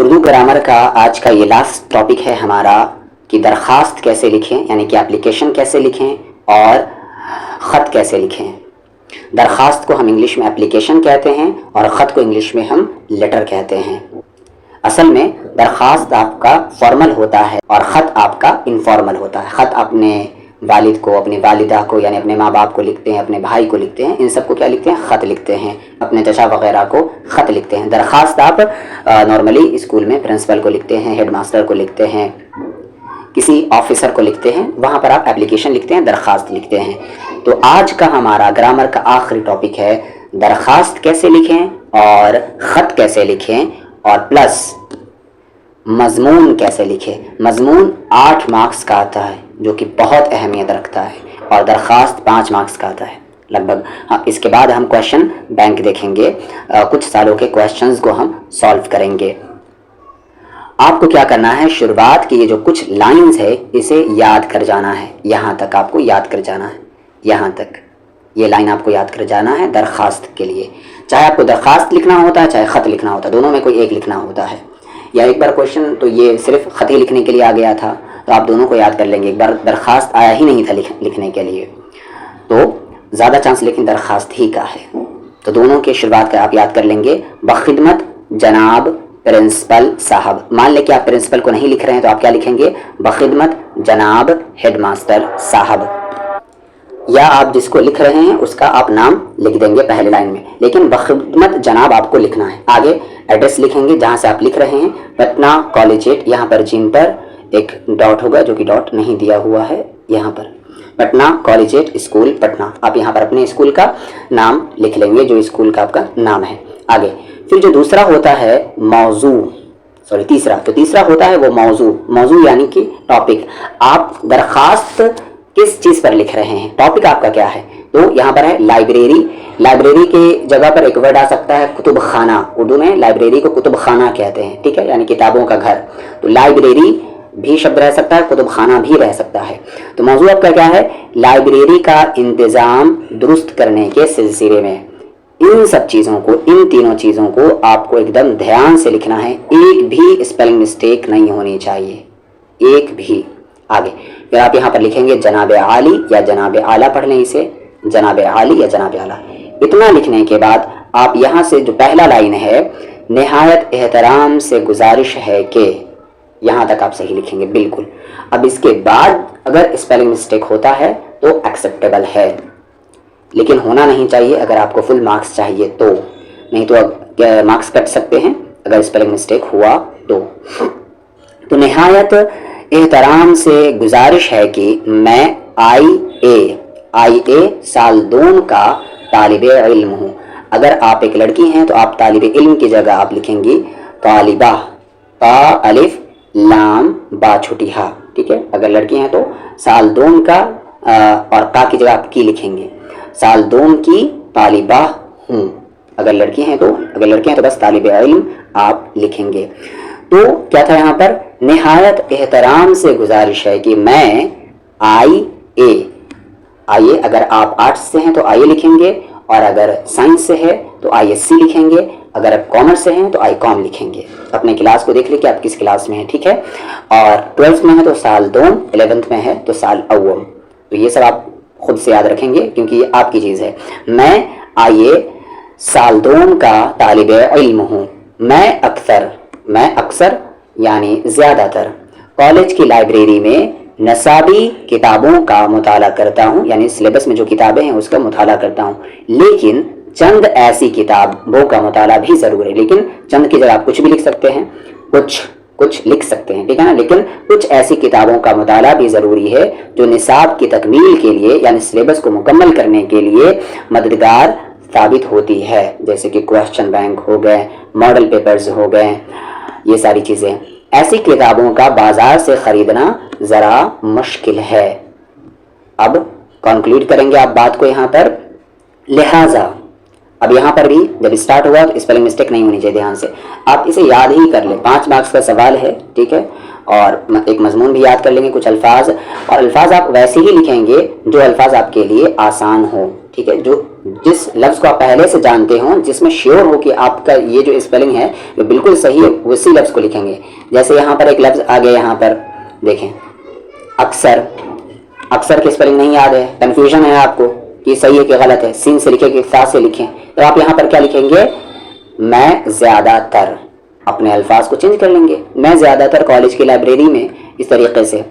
Urdu grammar کا آج کا یہ لاسٹ ٹاپک ہے ہمارا کہ درخواست کیسے لکھیں، یعنی کہ اپلیکیشن کیسے لکھیں اور خط کیسے لکھیں۔ درخواست کو ہم انگلش میں اپلیکیشن کہتے ہیں اور خط کو انگلش میں ہم لیٹر کہتے ہیں۔ اصل میں درخواست آپ کا فارمل ہوتا ہے اور خط آپ کا انفارمل ہوتا ہے۔ خط اپنے والد کو، اپنی والدہ کو یعنی اپنے ماں باپ کو لکھتے ہیں، اپنے بھائی کو لکھتے ہیں، ان سب کو کیا لکھتے ہیں؟ خط لکھتے ہیں۔ اپنے چچا وغیرہ کو خط لکھتے ہیں۔ درخواست آپ نارملی اسکول میں پرنسپل کو لکھتے ہیں، ہیڈ ماسٹر کو لکھتے ہیں، کسی آفیسر کو لکھتے ہیں، وہاں پر آپ اپلیکیشن لکھتے ہیں، درخواست لکھتے ہیں۔ تو آج کا ہمارا گرامر کا آخری ٹاپک ہے درخواست کیسے لکھیں اور خط کیسے لکھیں اور پلس مضمون کیسے لکھیں۔ مضمون 8 مارکس کا آتا ہے جو کہ بہت اہمیت رکھتا ہے اور درخواست 5 مارکس کا آتا ہے لگ بھگ۔ ہاں، اس کے بعد ہم کویشچن بینک دیکھیں گے، کچھ سالوں کے کویشچنز کو ہم سالو کریں گے۔ آپ کو کیا کرنا ہے، شروعات کی یہ جو کچھ لائنز ہے اسے یاد کر جانا ہے، یہاں تک آپ کو یاد کر جانا ہے، یہاں تک یہ لائن آپ کو یاد کر جانا ہے درخواست کے لیے۔ چاہے آپ کو درخواست لکھنا ہوتا ہے چاہے خط لکھنا ہوتا ہے، دونوں میں کوئی ایک لکھنا ہوتا ہے۔ یا ایک بار کویشچن تو یہ صرف خط ہی لکھنے کے لیے آ گیا تھا تو آپ دونوں کو یاد کر لیں گے، ایک بار درخواست آیا ہی نہیں تھا لکھنے کے لیے، تو زیادہ چانس لیکن درخواست ہی کا ہے۔ تو دونوں کے شروعات کا آپ یاد کر لیں گے، بخدمت جناب پرنسپل صاحب۔ مان لیں کہ آپ پرنسپل کو نہیں لکھ رہے ہیں تو آپ کیا لکھیں گے، بخدمت جناب ہیڈ ماسٹر صاحب، یا آپ جس کو لکھ رہے ہیں اس کا آپ نام لکھ دیں گے پہلے لائن میں، لیکن بخدمت جناب آپ کو لکھنا ہے۔ آگے ایڈریس لکھیں گے جہاں سے آپ لکھ رہے ہیں، پٹنہ کالجیٹ، یہاں پر جن پر ایک ڈاٹ ہوگا جو کہ ڈاٹ نہیں دیا ہوا ہے، یہاں پر پٹنہ کالجیٹ اسکول پٹنہ، آپ یہاں پر اپنے اسکول کا نام لکھ لیں گے جو اسکول کا آپ کا نام ہے۔ آگے پھر جو دوسرا ہوتا ہے موضوع، تیسرا ہوتا ہے وہ موضوع یعنی کہ ٹاپک۔ آپ درخواست کس چیز پر لکھ رہے ہیں، ٹاپک آپ کا کیا ہے، تو یہاں پر ہے لائبریری کے جگہ پر ایک ورڈ آ سکتا ہے کتب خانہ، اردو میں لائبریری کو کتب خانہ کہتے ہیں، ٹھیک ہے، یعنی کتابوں کا گھر۔ تو لائبریری بھی شبد رہ سکتا ہے، کتب خانہ بھی رہ سکتا ہے۔ تو موضوع آپ کا کیا ہے، لائبریری کا انتظام درست کرنے کے سلسلے میں۔ ان سب چیزوں کو، ان تینوں چیزوں کو آپ کو ایک دم دھیان سے لکھنا ہے، ایک بھی اسپیلنگ مسٹیک نہیں ہونی چاہیے، ایک بھی۔ آگے پھر آپ یہاں پر لکھیں گے جناب عالی یا جناب اعلیٰ، پڑھ لیں اسے، جناب عالی یا جناب اعلیٰ۔ اتنا لکھنے کے بعد آپ یہاں سے جو پہلا لائن ہے، نہایت احترام سے گزارش ہے کہ، یہاں تک آپ صحیح لکھیں گے بالکل۔ اب اس کے بعد اگر اسپیلنگ مسٹیک ہوتا ہے تو ایکسیپٹیبل ہے، لیکن ہونا نہیں چاہیے اگر آپ کو فل مارکس چاہیے تو، نہیں تو اب مارکس کٹ سکتے ہیں اگر اسپیلنگ مسٹیک ہوا تو نہایت احترام سے گزارش ہے کہ میں آئی اے سال 2 کا طالب علم ہوں۔ اگر آپ ایک لڑکی ہیں تو آپ طالب علم کی جگہ آپ لکھیں گی طالبہ، تا الف لام با چھوٹی ہا، ٹھیک ہے۔ اگر لڑکی ہیں تو سال 2 کا اور تا کی جگہ آپ کی لکھیں گے، سال 2 کی طالبہ ہوں۔ اگر لڑکیاں ہیں تو بس طالب علم آپ لکھیں گے۔ تو کیا تھا یہاں پر، نہایت احترام سے گزارش ہے کہ میں آئیے، اگر آپ آرٹس سے ہیں تو آئیے لکھیں گے، اور اگر سائنس سے ہے تو آئی ایس سی لکھیں گے، اگر آپ کامرس سے ہیں تو آئی کام لکھیں گے۔ اپنے کلاس کو دیکھ لیں کہ آپ کس کلاس میں ہیں، ٹھیک ہے۔ اور 12th میں ہے تو سال 2، 11th میں ہے تو سال اول۔ تو یہ سب آپ خود سے یاد رکھیں گے کیونکہ یہ آپ کی چیز ہے۔ میں آئیے سال 2 کا طالب علم ہوں، میں اکثر یعنی زیادہ تر کالج کی لائبریری میں نصابی کتابوں کا مطالعہ کرتا ہوں، یعنی سلیبس میں جو کتابیں ہیں اس کا مطالعہ کرتا ہوں، لیکن چند ایسی کتابوں کا مطالعہ بھی ضرور ہے۔ لیکن چند کی جگہ آپ کچھ بھی لکھ سکتے ہیں، کچھ لکھ سکتے ہیں، ٹھیک ہے نا، لیکن کچھ ایسی کتابوں کا مطالعہ بھی ضروری ہے جو نصاب کی تکمیل کے لیے یعنی سلیبس کو مکمل کرنے کے لیے مددگار ثابت ہوتی ہے، جیسے کہ کویشچن بینک ہو گئے، ماڈل پیپرز ہو گئے، یہ ساری چیزیں۔ ایسی کتابوں کا بازار سے خریدنا ذرا مشکل ہے۔ اب کنکلوڈ کریں گے آپ بات کو یہاں پر، لہٰذا اب یہاں پر بھی جب اسٹارٹ ہوا تو اسپیلنگ مسٹیک نہیں ہونی چاہیے، دھیان سے آپ اسے یاد ہی کر لیں، 5 مارکس کا سوال ہے، ٹھیک ہے، اور ایک مضمون بھی یاد کر لیں گے، کچھ الفاظ، اور الفاظ آپ ویسے ہی لکھیں گے جو الفاظ آپ کے لیے آسان ہو، ٹھیک ہے، جو جس لفظ کو آپ پہلے سے جانتے ہوں، جس میں شیور ہو کہ آپ کا یہ جو اسپیلنگ ہے وہ بالکل صحیح ہے، اسی لفظ کو لکھیں گے. جیسے یہاں پر ایک لفظ آ گیا، یہاں پر دیکھیں اکثر. اکثر کی اسپیلنگ نہیں یاد ہے، کنفیوژن ہے آپ کو کہ صحیح ہے کہ غلط ہے، سین سے لکھیں کہ فا سے لکھیں. تو آپ یہاں پر کیا لکھیں گے؟ میں زیادہ تر. اپنے الفاظ کو چینج کر لیں گے. میں زیادہ تر کالج کی لائبریری میں، اس طریقے سے.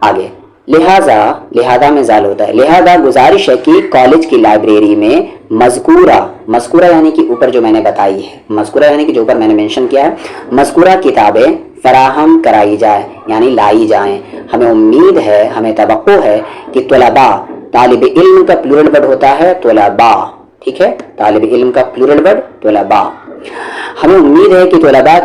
آگے لہذا میں زال ہوتا ہے. لہذا گزارش ہے کہ کالج کی لائبریری میں مذکورہ یعنی کہ اوپر جو میں نے بتائی ہے، مذکورہ یعنی کہ جو اوپر میں نے مینشن کیا ہے، مذکورہ کتابیں فراہم کرائی جائے یعنی لائی جائیں. ہمیں امید ہے، ہمیں توقع ہے کہ طلباء، طالب علم کا پلورل ورڈ ہوتا ہے طلباء، ٹھیک ہے، طالب علم کا پلورل ورڈ طلباء. ہمیں امید ہے کہ طلباء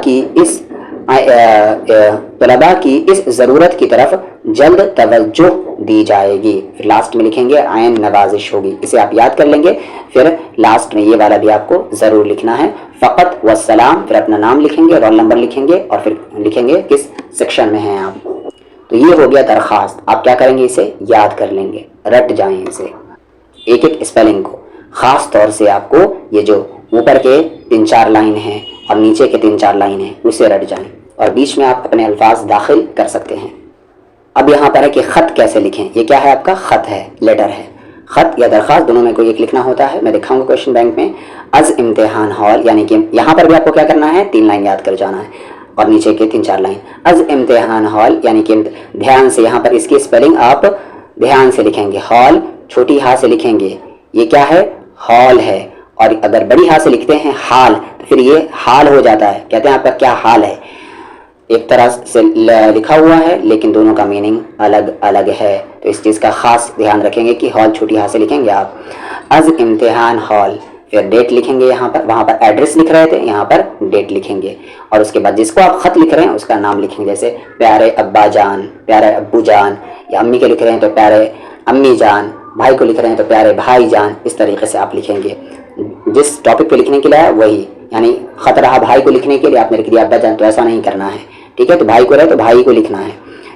کی اس ضرورت کی طرف جلد توجہ دی جائے گی. پھر لاسٹ میں لکھیں گے عین نوازش ہوگی. اسے آپ یاد کر لیں گے. پھر لاسٹ میں یہ والا بھی آپ کو ضرور لکھنا ہے، فقط والسلام. پھر اپنا نام لکھیں گے، رول نمبر لکھیں گے، اور پھر لکھیں گے کس سیکشن میں ہیں آپ. تو یہ ہو گیا درخواست. آپ کیا کریں گے؟ اسے یاد کر لیں گے، رٹ جائیں اسے ایک ایک اسپیلنگ کو. خاص طور سے آپ کو یہ جو اوپر کے 3-4 لائن ہیں اور نیچے کے 3-4 لائن ہیں اسے رٹ جائیں، اور بیچ میں آپ اپنے الفاظ داخل کر سکتے ہیں. اب یہاں پر ہے کہ خط کیسے لکھیں. یہ کیا ہے؟ آپ کا خط ہے، لیٹر ہے. خط یا درخواست دونوں میں کوئی ایک لکھنا ہوتا ہے. میں دکھاؤں گا کویشچن بینک میں. از امتحان ہال، یعنی کہ یہاں پر بھی آپ کو کیا کرنا ہے؟ 3 لائن یاد کر جانا ہے اور نیچے کے 3-4 لائن. از امتحان ہال یعنی کہ دھیان سے، یہاں پر اس کی اسپیلنگ آپ دھیان سے لکھیں گے. ہال چھوٹی ہا سے لکھیں گے. یہ کیا ہے؟ ہال ہے. اور اگر بڑی ہا سے لکھتے ہیں حال، تو پھر یہ حال ہو جاتا ہے. کہتے ہیں آپ کا کیا حال ہے. ایک طرح سے لکھا ہوا ہے لیکن دونوں کا میننگ الگ الگ ہے. تو اس چیز کا خاص دھیان رکھیں گے کہ ہال چھوٹی ہا سے لکھیں گے آپ. از امتحان ہال. پھر ڈیٹ لکھیں گے یہاں پر. وہاں پر ایڈریس لکھ رہے تھے، یہاں پر ڈیٹ لکھیں گے. اور اس کے بعد جس کو آپ خط لکھ رہے ہیں اس کا نام لکھیں گے. جیسے پیارے ابا جان، پیارے ابو جان، یا امی کے لکھ رہے ہیں تو پیارے امی جان، بھائی کو لکھ رہے ہیں تو پیارے بھائی جان. اس طریقے سے آپ لکھیں گے. جس ٹاپک پہ لکھنے کے لیے ہے وہی، یعنی خط رہا بھائی کو لکھنے کے لیے، آپ نے لکھ دیا ابا جان، تو ایسا نہیں کرنا ہے. ٹھیک ہے، تو بھائی کو رہے تو بھائی کو لکھنا ہے.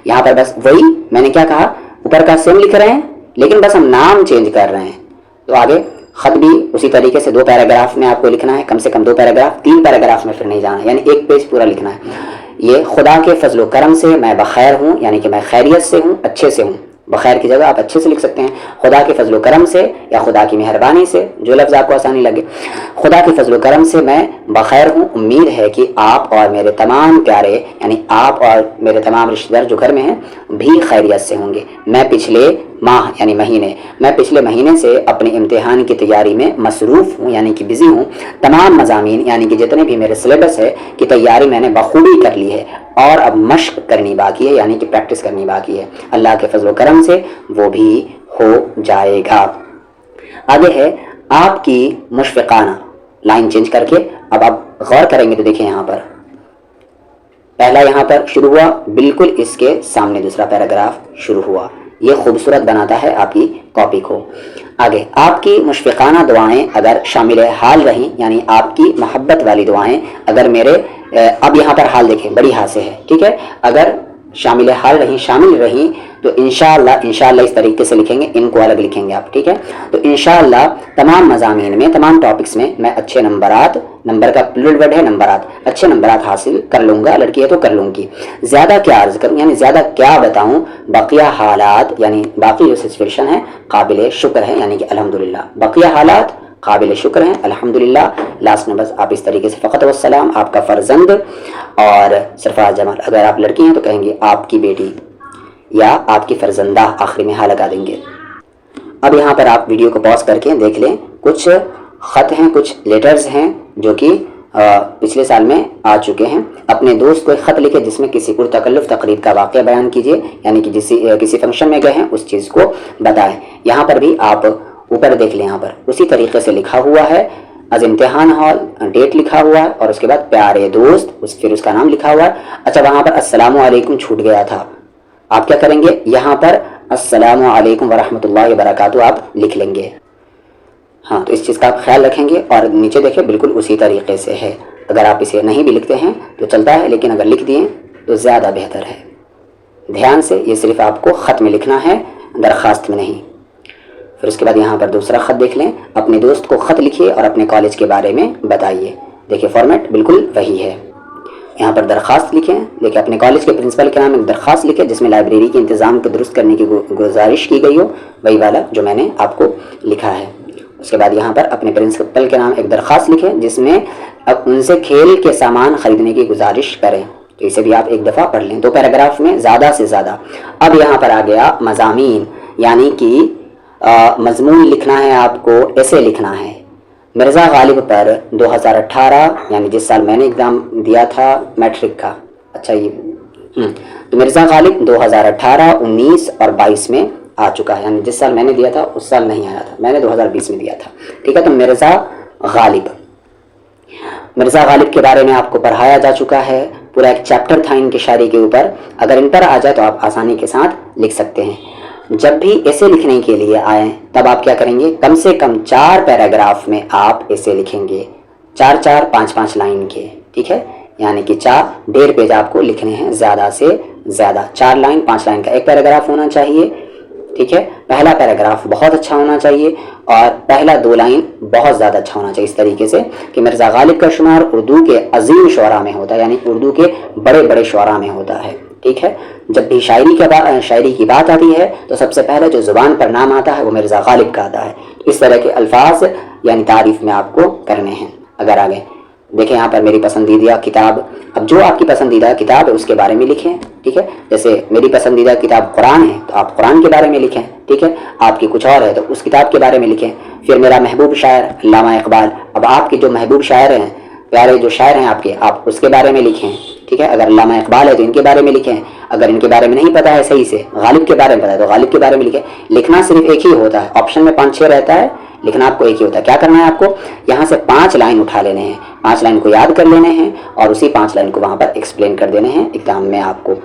یہاں پر بس وہی میں نے کیا کہا، اوپر کا سیم لکھ رہے ہیں لیکن بس ہم نام چینج کر رہے ہیں. تو آگے خط بھی اسی طریقے سے 2 پیراگراف میں آپ کو لکھنا ہے، کم سے کم 2 پیراگراف. 3 پیراگراف میں پھر نہیں جانا، یعنی 1 پیج پورا لکھنا ہے. یہ خدا کے فضل و کرم سے میں بخیر ہوں، یعنی کہ میں خیریت سے ہوں، اچھے سے ہوں. بخیر کی جگہ آپ اچھے سے لکھ سکتے ہیں. خدا کے فضل و کرم سے یا خدا کی مہربانی سے، جو لفظ آپ کو آسانی لگے. خدا کے فضل و کرم سے میں بخیر ہوں. امید ہے کہ آپ اور میرے تمام پیارے، یعنی آپ اور میرے تمام رشتہ دار جو گھر میں ہیں بھی خیریت سے ہوں گے. میں پچھلے ماہ یعنی پچھلے مہینے سے اپنے امتحان کی تیاری میں مصروف ہوں، یعنی کہ بزی ہوں. تمام مضامین یعنی کہ جتنے بھی میرے سلیبس ہے کی تیاری میں نے بخوبی کر لی ہے، اور اب مشق کرنی باقی ہے، یعنی کہ پریکٹس کرنی باقی ہے. اللہ کے فضل و کرم سے وہ بھی ہو جائے گا. آگے ہے آپ کی مشفقانہ. لائن چینج کر کے اب آپ غور کریں گے تو دیکھیں یہاں پر پہلا یہاں پر شروع ہوا، بالکل اس کے سامنے دوسرا پیراگراف شروع ہوا. یہ خوبصورت بناتا ہے آپ کی کاپی کو. آگے آپ کی مشفقانہ دعائیں اگر شامل حال رہیں، یعنی آپ کی محبت والی دعائیں اگر میرے اب یہاں پر حال دیکھیں بڑی ہا سے ہے، ٹھیک ہے، اگر شامل رہیں تو انشاءاللہ اس طریقے سے لکھیں گے. ان کو الگ لکھیں گے آپ، ٹھیک ہے. تو انشاءاللہ تمام مضامین میں، تمام ٹاپکس میں اچھے نمبرات، نمبر کا پلورل ورڈ ہے نمبرات، اچھے نمبرات حاصل کر لوں گا. لڑکی ہے تو کر لوں گی. زیادہ کیا عرض کروں، یعنی زیادہ کیا بتاؤں. بقیہ حالات یعنی باقی جو سچویشن ہے قابل شکر ہے، یعنی کہ الحمدللہ. بقیہ حالات قابل شکر ہیں الحمدللہ. لاسٹ میں بس آپ اس طریقے سے فقط والسلام آپ کا فرزند، اور سرفراز جمال اگر آپ لڑکی ہیں تو کہیں گے آپ کی بیٹی یا آپ کی فرزندہ، آخری میں ہاں لگا دیں گے. اب یہاں پر آپ ویڈیو کو پاز کر کے دیکھ لیں. کچھ خط ہیں، کچھ لیٹرز ہیں جو کہ پچھلے سال میں آ چکے ہیں. اپنے دوست کو ایک خط لکھے جس میں کسی پرتکلف تقریب کا واقعہ بیان کیجیے، یعنی کہ کسی فنکشن میں گئے ہیں اس چیز کو بتائیں. یہاں پر بھی آپ اوپر دیکھ لیں، یہاں پر اسی طریقے سے لکھا ہوا ہے. از امتحان ہال ڈیٹ لکھا ہوا ہے، اور اس کے بعد پیارے دوست، پھر اس کا نام لکھا ہوا ہے. اچھا وہاں پر السلام علیکم چھوٹ گیا تھا. آپ کیا کریں گے، یہاں پر السلام علیکم ورحمۃ اللہ وبرکاتہ آپ لکھ لیں گے. ہاں، تو اس چیز کا آپ خیال رکھیں گے. اور نیچے دیکھیں بالکل اسی طریقے سے ہے. اگر آپ اسے نہیں بھی لکھتے ہیں تو چلتا ہے، لیکن اگر لکھ دیے تو زیادہ بہتر ہے. دھیان سے، یہ صرف آپ کو خط میں لکھنا ہے، درخواست میں نہیں. پھر اس کے بعد یہاں پر دوسرا خط دیکھ لیں، اپنے دوست کو خط لکھیے اور اپنے کالج کے بارے میں بتائیے. دیکھیے فارمیٹ بالکل وہی ہے. یہاں پر درخواست لکھیں، دیکھیں اپنے کالج کے پرنسپل کے نام ایک درخواست لکھیں جس میں لائبریری کے انتظام کو درست کرنے کی گزارش کی گئی ہو، وہی والا جو میں نے آپ کو لکھا ہے. اس کے بعد یہاں پر اپنے پرنسپل کے نام ایک درخواست لکھیں جس میں اب ان سے کھیل کے سامان خریدنے کی گزارش کریں. تو اسے بھی آپ ایک دفعہ پڑھ لیں 2 پیراگراف میں زیادہ سے زیادہ. اب یہاں پر آ گیا مضامین، یعنی کہ مضمون لکھنا ہے آپ کو، ایسے لکھنا ہے. مرزا غالب پر 2018 یعنی جس سال میں نے ایگزام دیا تھا میٹرک کا، اچھا یہ تو مرزا غالب 2018، 19 اور 22 میں آ چکا ہے، یعنی جس سال میں نے دیا تھا اس سال نہیں آیا تھا، میں نے 2020 میں دیا تھا. ٹھیک ہے، تو مرزا غالب کے بارے میں آپ کو پڑھایا جا چکا ہے. پورا ایک چیپٹر تھا ان کی شاعری کے اوپر. اگر ان پر آ جائے تو آپ آسانی کے ساتھ لکھ سکتے ہیں. جب بھی ایسے لکھنے کے لیے آئیں تب آپ کیا کریں گے، کم سے کم 4 پیراگراف میں آپ ایسے لکھیں گے، 4 5 لائن کے. ٹھیک ہے، یعنی کہ 1.5 پیج آپ کو لکھنے ہیں زیادہ سے زیادہ. 4 لائن 5 لائن کا ایک پیراگراف ہونا چاہیے. ٹھیک ہے، پہلا پیراگراف بہت اچھا ہونا چاہیے اور پہلا 2 لائن بہت زیادہ اچھا ہونا چاہیے، اس طریقے سے کہ مرزا غالب کا شمار اردو کے عظیم شعراء میں ہوتا ہے، یعنی اردو کے بڑے بڑے شعراء میں ہوتا ہے. ٹھیک ہے، جب بھی شاعری کی بات آتی ہے تو سب سے پہلے جو زبان پر نام آتا ہے وہ مرزا غالب کا آتا ہے. اس طرح کے الفاظ یعنی تعریف میں آپ کو کرنے ہیں. اگر آگے دیکھیں یہاں پر میری پسندیدہ کتاب، اب جو آپ کی پسندیدہ کتاب ہے اس کے بارے میں لکھیں. ٹھیک ہے، جیسے میری پسندیدہ کتاب قرآن ہے تو آپ قرآن کے بارے میں لکھیں. ٹھیک ہے، آپ کی کچھ اور ہے تو اس کتاب کے بارے میں لکھیں. پھر میرا محبوب شاعر علامہ اقبال، اب آپ کے جو محبوب شاعر ہیں، پیارے جو شاعر ہیں آپ کے، آپ اس کے بارے میں لکھیں. ٹھیک ہے، اگر علامہ اقبال ہے تو ان کے بارے میں لکھیں. اگر ان کے بارے میں نہیں پتا ہے صحیح سے، غالب کے بارے میں پتا ہے تو غالب کے بارے میں لکھیں. لکھنا صرف ایک ہی ہوتا ہے، آپشن میں 5 6 رہتا ہے، لکھنا آپ کو ایک ہی ہوتا ہے. کیا کرنا ہے آپ کو، یہاں سے 5 لائن اٹھا لینے ہیں، 5 لائن کو یاد کر لینے ہیں اور اسی 5 لائن کو وہاں پر ایکسپلین کر دینے ہیں ایگزام میں آپ کو.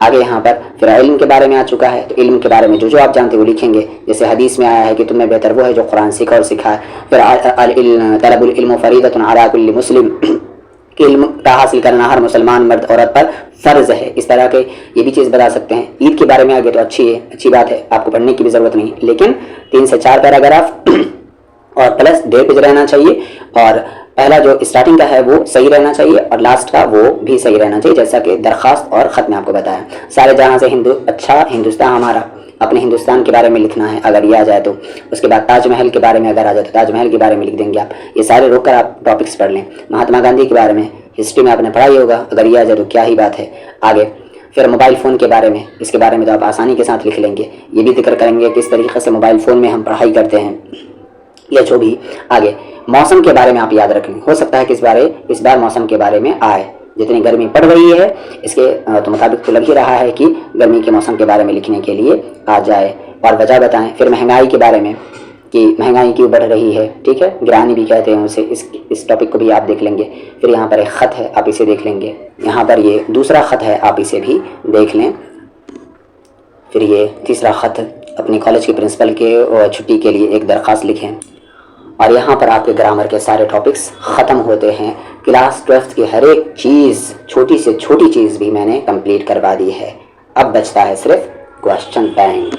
آگے یہاں پر پھر علم کے بارے میں آ چکا ہے تو علم کے بارے میں جو آپ جانتے وہ لکھیں گے. جیسے حدیث میں آیا ہے کہ تمہیں بہتر وہ ہے جو قرآن سیکھا اور سکھائے. پھر طلب العلم فریضۃ علی کل مسلم، کہ علم کا حاصل کرنا ہر مسلمان مرد عورت پر فرض ہے. اس طرح کے یہ بھی چیز بتا سکتے ہیں. عید کے بارے میں آگے تو اچھی بات ہے، آپ کو پڑھنے کی بھی ضرورت نہیں، لیکن 3 سے 4 پیراگراف اور پلس 1.5 پیج رہنا چاہیے. اور پہلا جو اسٹارٹنگ کا ہے وہ صحیح رہنا چاہیے اور لاسٹ کا وہ بھی صحیح رہنا چاہیے، جیسا کہ درخواست اور خط میں آپ کو بتایا. سارے جہاں سے اچھا ہندوستان ہمارا، اپنے ہندوستان کے بارے میں لکھنا ہے اگر یہ آ جائے تو. اس کے بعد تاج محل کے بارے میں اگر آ جائے تو تاج محل کے بارے میں لکھ دیں گے آپ. یہ سارے روک کر آپ ٹاپکس پڑھ لیں. مہاتما گاندھی کے بارے میں ہسٹری میں آپ نے پڑھا ہی ہوگا، اگر یہ آ جائے تو کیا ہی بات ہے. آگے پھر موبائل فون کے بارے میں، اس کے بارے میں تو آپ آسانی کے ساتھ لکھ لیں گے. یہ بھی ذکر کریں گے کس طریقے سے موبائل فون میں ہم پڑھائی کرتے ہیں یا جو بھی. آگے موسم کے بارے میں آپ یاد رکھیں، ہو سکتا ہے کہ اس بار موسم کے بارے میں آئے. جتنی گرمی پڑ رہی ہے اس کے تو مطابق تو لگ ہی رہا ہے کہ گرمی کے موسم کے بارے میں لکھنے کے لیے آ جائے اور وجہ بتائیں. پھر مہنگائی کے بارے میں کہ مہنگائی کیوں بڑھ رہی ہے. ٹھیک ہے، گرانی بھی کہتے ہیں اسے. اس ٹاپک کو بھی آپ دیکھ لیں گے. پھر یہاں پر ایک خط ہے، آپ اسے دیکھ لیں گے. یہاں پر یہ دوسرا خط ہے، آپ اسے بھی دیکھ لیں. پھر یہ تیسرا خط، اپنی کالج کے پرنسپل کے چھٹی کے لیے ایک درخواست لکھیں. اور یہاں پر آپ کے گرامر کے سارے ٹاپکس ختم ہوتے ہیں. کلاس 12 کی ہر ایک چیز، چھوٹی سے چھوٹی چیز بھی میں نے کمپلیٹ کروا دی ہے. اب بچتا ہے صرف کوشچن بینک.